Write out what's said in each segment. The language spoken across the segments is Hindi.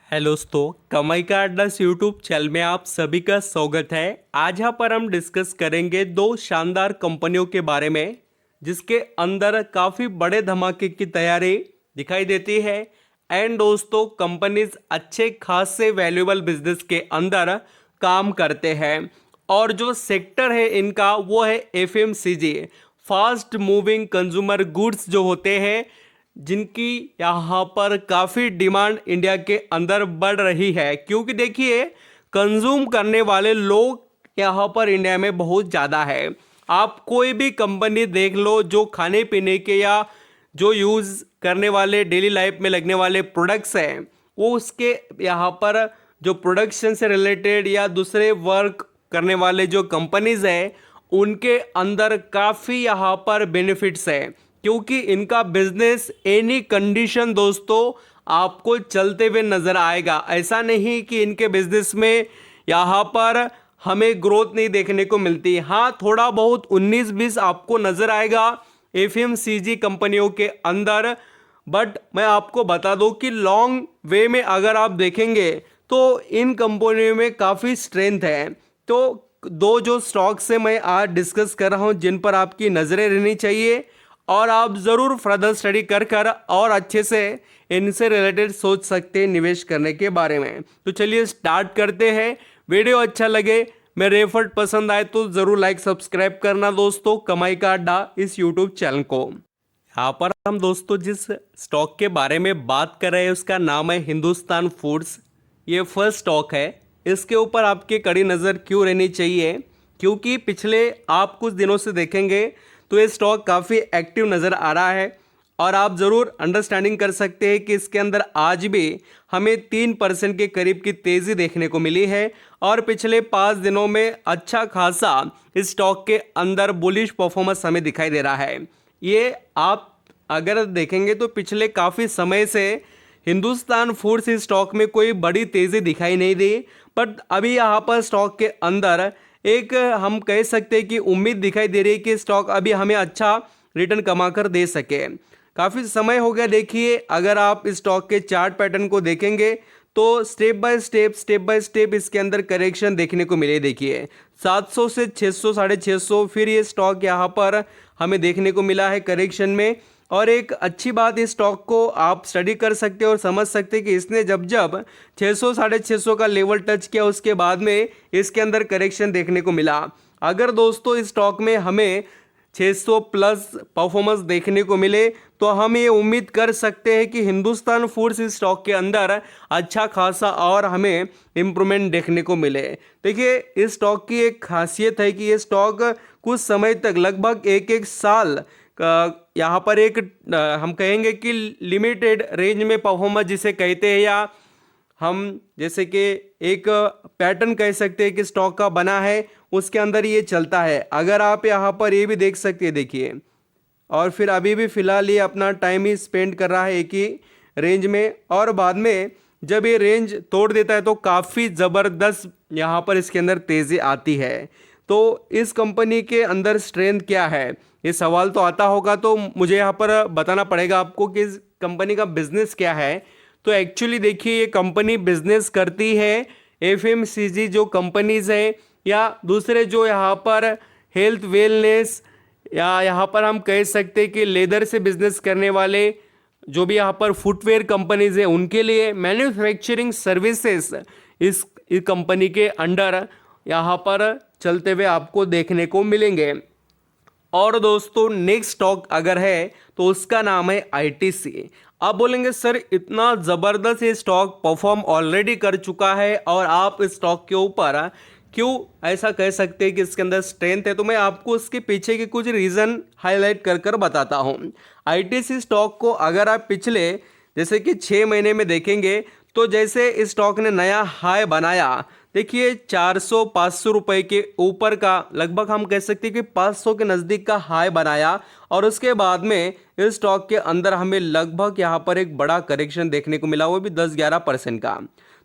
हेलो दोस्तों, कमाई का अड्डा यूट्यूब चैनल में आप सभी का स्वागत है। आज यहाँ पर हम डिस्कस करेंगे दो शानदार कंपनियों के बारे में जिसके अंदर काफ़ी बड़े धमाके की तैयारी दिखाई देती है। एंड दोस्तों, कंपनीज अच्छे खासे वैल्यूएबल बिजनेस के अंदर काम करते हैं और जो सेक्टर है इनका वो है FMCG, fast moving consumer goods जो होते हैं, जिनकी यहाँ पर काफ़ी डिमांड इंडिया के अंदर बढ़ रही है। क्योंकि देखिए, कंज्यूम करने वाले लोग यहाँ पर इंडिया में बहुत ज़्यादा है। आप कोई भी कंपनी देख लो जो खाने पीने के या जो यूज़ करने वाले डेली लाइफ में लगने वाले प्रोडक्ट्स हैं, वो उसके यहाँ पर जो प्रोडक्शन से रिलेटेड या दूसरे वर्क करने वाले जो कंपनीज हैं, उनके अंदर काफ़ी यहाँ पर बेनिफिट्स हैं। क्योंकि इनका बिजनेस एनी कंडीशन दोस्तों आपको चलते हुए नजर आएगा। ऐसा नहीं कि इनके बिजनेस में यहाँ पर हमें ग्रोथ नहीं देखने को मिलती। हाँ, थोड़ा बहुत 19-20 आपको नजर आएगा एफएमसीजी कंपनियों के अंदर, बट मैं आपको बता दूं कि लॉन्ग वे में अगर आप देखेंगे तो इन कंपनियों में काफ़ी स्ट्रेंथ है। तो दो जो स्टॉक्स है मैं आज डिस्कस कर रहा हूँ जिन पर आपकी नज़रें रहनी चाहिए और आप ज़रूर फर्दर स्टडी कर और अच्छे से इनसे रिलेटेड सोच सकते हैं निवेश करने के बारे में। तो चलिए स्टार्ट करते हैं। वीडियो अच्छा लगे, मेरे एफर्ट पसंद आए तो ज़रूर लाइक सब्सक्राइब करना दोस्तों, कमाई का अड्डा इस यूट्यूब चैनल को। यहाँ पर हम दोस्तों जिस स्टॉक के बारे में बात कर रहे हैं उसका नाम है हिंदुस्तान फूड्स। ये फर्स्ट स्टॉक है। इसके ऊपर आपकी कड़ी नज़र क्यों रहनी चाहिए? क्योंकि पिछले आप कुछ दिनों से देखेंगे तो ये स्टॉक काफ़ी एक्टिव नज़र आ रहा है और आप ज़रूर अंडरस्टैंडिंग कर सकते हैं कि इसके अंदर आज भी हमें 3% के करीब की तेज़ी देखने को मिली है और पिछले 5 दिनों में अच्छा खासा इस स्टॉक के अंदर बुलिश परफॉर्मेंस हमें दिखाई दे रहा है। ये आप अगर देखेंगे तो पिछले काफ़ी समय से हिंदुस्तान फूड्स इस स्टॉक में कोई बड़ी तेज़ी दिखाई नहीं दी, बट अभी यहाँ पर स्टॉक के अंदर एक हम कह सकते हैं कि उम्मीद दिखाई दे रही है कि स्टॉक अभी हमें अच्छा रिटर्न कमाकर दे सके। काफ़ी समय हो गया। देखिए, अगर आप इस स्टॉक के चार्ट पैटर्न को देखेंगे तो स्टेप बाय स्टेप इसके अंदर करेक्शन देखने को मिले। देखिए 700 से 600, 650, फिर ये स्टॉक यहाँ पर हमें देखने को मिला है करेक्शन में। और एक अच्छी बात, इस स्टॉक को आप स्टडी कर सकते हैं और समझ सकते हैं कि इसने जब 600, 650 का लेवल टच किया उसके बाद में इसके अंदर करेक्शन देखने को मिला। अगर दोस्तों इस स्टॉक में हमें 600 प्लस परफॉर्मेंस देखने को मिले तो हम ये उम्मीद कर सकते हैं कि हिंदुस्तान फूड्स इस स्टॉक के अंदर अच्छा खासा और हमें इम्प्रूवमेंट देखने को मिले। देखिए, इस स्टॉक की एक खासियत है कि ये स्टॉक कुछ समय तक लगभग एक साल यहाँ पर एक हम कहेंगे कि लिमिटेड रेंज में परफॉर्मेंस जिसे कहते हैं, या हम जैसे कि एक पैटर्न कह सकते हैं कि स्टॉक का बना है, उसके अंदर ये चलता है। अगर आप यहाँ पर ये भी देख सकते हैं, देखिए, और फिर अभी भी फिलहाल ये अपना टाइम ही स्पेंड कर रहा है एक ही रेंज में, और बाद में जब ये रेंज तोड़ देता है तो काफ़ी ज़बरदस्त यहाँ पर इसके अंदर तेज़ी आती है। तो इस कंपनी के अंदर स्ट्रेंथ क्या है, ये सवाल तो आता होगा, तो मुझे यहाँ पर बताना पड़ेगा आपको कि इस कंपनी का बिजनेस क्या है। तो एक्चुअली देखिए, ये कंपनी बिजनेस करती है एफएमसीजी जो कंपनीज है या दूसरे जो यहाँ पर हेल्थ वेलनेस, या यहाँ पर हम कह सकते हैं कि लेदर से बिजनेस करने वाले जो भी यहाँ पर फुटवेयर कंपनीज है उनके लिए मैन्युफैक्चरिंग सर्विसेज इस कंपनी के अंडर यहाँ पर चलते हुए आपको देखने को मिलेंगे। और दोस्तों नेक्स्ट स्टॉक अगर है तो उसका नाम है आईटीसी। आप बोलेंगे सर इतना ज़बरदस्त ये स्टॉक परफॉर्म ऑलरेडी कर चुका है और आप इस स्टॉक के ऊपर क्यों ऐसा कह सकते हैं कि इसके अंदर स्ट्रेंथ है? तो मैं आपको इसके पीछे के कुछ रीज़न हाईलाइट कर बताता हूँ। आईटीसी स्टॉक को अगर आप पिछले जैसे कि 6 महीने में देखेंगे तो जैसे इस स्टॉक ने नया हाई बनाया, देखिए 400-500 रुपये के ऊपर का, लगभग हम कह सकते हैं कि 500 के नज़दीक का हाई बनाया और उसके बाद में इस स्टॉक के अंदर हमें लगभग यहाँ पर एक बड़ा करेक्शन देखने को मिला, वो भी 10-11% का।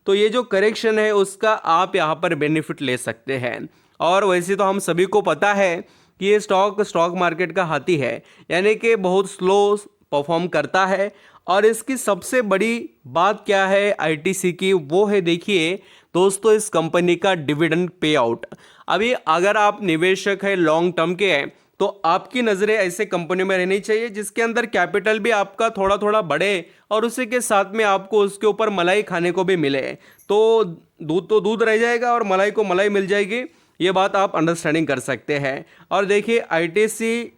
तो ये जो करेक्शन है उसका आप यहाँ पर बेनिफिट ले सकते हैं। और वैसे तो हम सभी को पता है कि ये स्टॉक मार्केट का हाथी है, यानी कि बहुत स्लो परफॉर्म करता है और इसकी सबसे बड़ी बात क्या है आईटीसी की, वो है देखिए दोस्तों इस कंपनी का डिविडेंड पे आउट। अभी अगर आप निवेशक है लॉन्ग टर्म के हैं तो आपकी नज़रें ऐसे कंपनियों में रहनी चाहिए जिसके अंदर कैपिटल भी आपका थोड़ा थोड़ा बढ़े और उसी के साथ में आपको उसके ऊपर मलाई खाने को भी मिले। तो दूध तो दूध रह जाएगा और मलाई को मलाई मिल जाएगी, ये बात आप अंडरस्टैंडिंग कर सकते हैं। और देखिए आईटीसी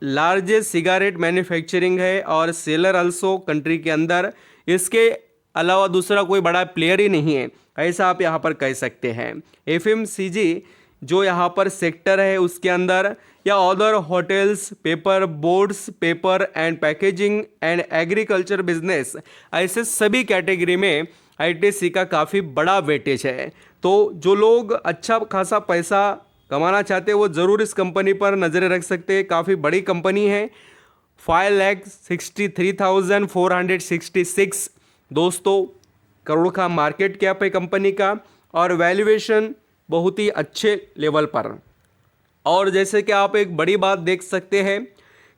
लार्जेस्ट सिगारेट मैन्युफैक्चरिंग है और सेलर अल्सो कंट्री के अंदर, इसके अलावा दूसरा कोई बड़ा प्लेयर ही नहीं है, ऐसा आप यहाँ पर कह सकते हैं। एफएमसीजी जो यहाँ पर सेक्टर है उसके अंदर या other hotels, paper boards, paper and packaging and agriculture business, ऐसे सभी कैटेगरी में आईटीसी का काफ़ी बड़ा वेटेज है। तो जो लोग अच्छा खासा पैसा कमाना चाहते हैं वो ज़रूर इस कंपनी पर नज़रें रख सकते हैं। काफ़ी बड़ी कंपनी है, 5,63,466 दोस्तों करोड़ का मार्केट कैप है कंपनी का और वैल्यूएशन बहुत ही अच्छे लेवल पर। और जैसे कि आप एक बड़ी बात देख सकते हैं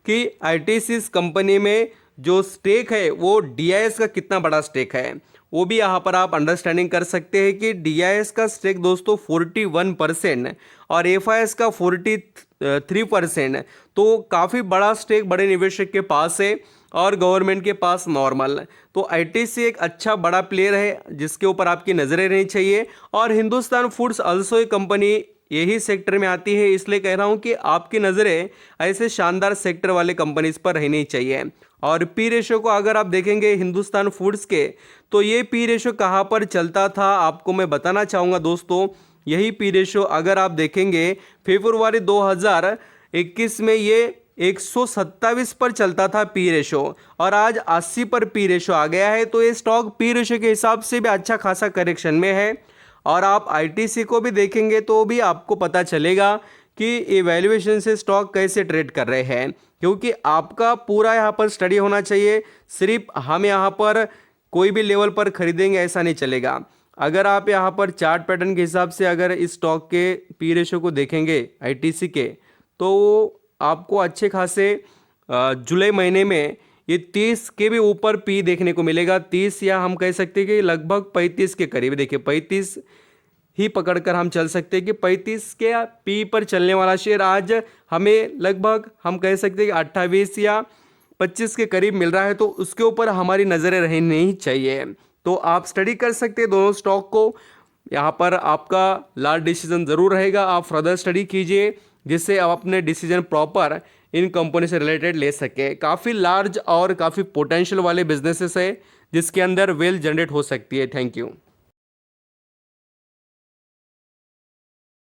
कि आईटीसी कंपनी में जो स्टेक है वो डीआईएस का कितना बड़ा स्टेक है, वो भी यहाँ पर आप अंडरस्टैंडिंग कर सकते हैं कि डीआईएस का स्टेक दोस्तों 41% और एफआईएस का 43%। तो काफ़ी बड़ा स्टेक बड़े निवेशक के पास है और गवर्नमेंट के पास नॉर्मल। तो आईटीसी एक अच्छा बड़ा प्लेयर है जिसके ऊपर आपकी नज़रें रहनी चाहिए। और हिंदुस्तान फूड्स अल्सो एक कंपनी यही सेक्टर में आती है, इसलिए कह रहा हूँ कि आपकी नज़रें ऐसे शानदार सेक्टर वाले कंपनीज पर रहनी चाहिए। और पी रेशो को अगर आप देखेंगे हिंदुस्तान फूड्स के, तो ये पी रेशो कहाँ पर चलता था आपको मैं बताना चाहूँगा दोस्तों। यही पी रेशो अगर आप देखेंगे फरवरी 2021 में ये 127 पर चलता था पी रेशो और आज 80 पर पी रेशो आ गया है। तो ये स्टॉक पी रेशो के हिसाब से भी अच्छा खासा करेक्शन में है। और आप आईटीसी को भी देखेंगे तो भी आपको पता चलेगा कि ये वैल्यूएशन से स्टॉक कैसे ट्रेड कर रहे हैं, क्योंकि आपका पूरा यहाँ पर स्टडी होना चाहिए। सिर्फ हम यहाँ पर कोई भी लेवल पर खरीदेंगे ऐसा नहीं चलेगा। अगर आप यहाँ पर चार्ट पैटर्न के हिसाब से अगर इस स्टॉक के पी रेशो को देखेंगे आईटीसी के, तो आपको अच्छे खासे जुलाई महीने में ये 30 के भी ऊपर पी देखने को मिलेगा। 30 या हम कह सकते हैं कि लगभग 35 के करीब। देखिए 35 ही पकड़कर हम चल सकते हैं कि 35 के पी पर चलने वाला शेयर आज हमें लगभग हम कह सकते हैं कि 28 या 25 के करीब मिल रहा है। तो उसके ऊपर हमारी नज़रें रहनी चाहिए। तो आप स्टडी कर सकते हैं दोनों स्टॉक को, यहाँ पर आपका लास्ट डिसीजन ज़रूर रहेगा। आप फर्दर स्टडी कीजिए जिससे आप अपने डिसीजन प्रॉपर इन कंपनी से रिलेटेड ले सके। काफ़ी लार्ज और काफ़ी पोटेंशियल वाले बिजनेसेस है जिसके अंदर वेल्थ जनरेट हो सकती है। Thank you.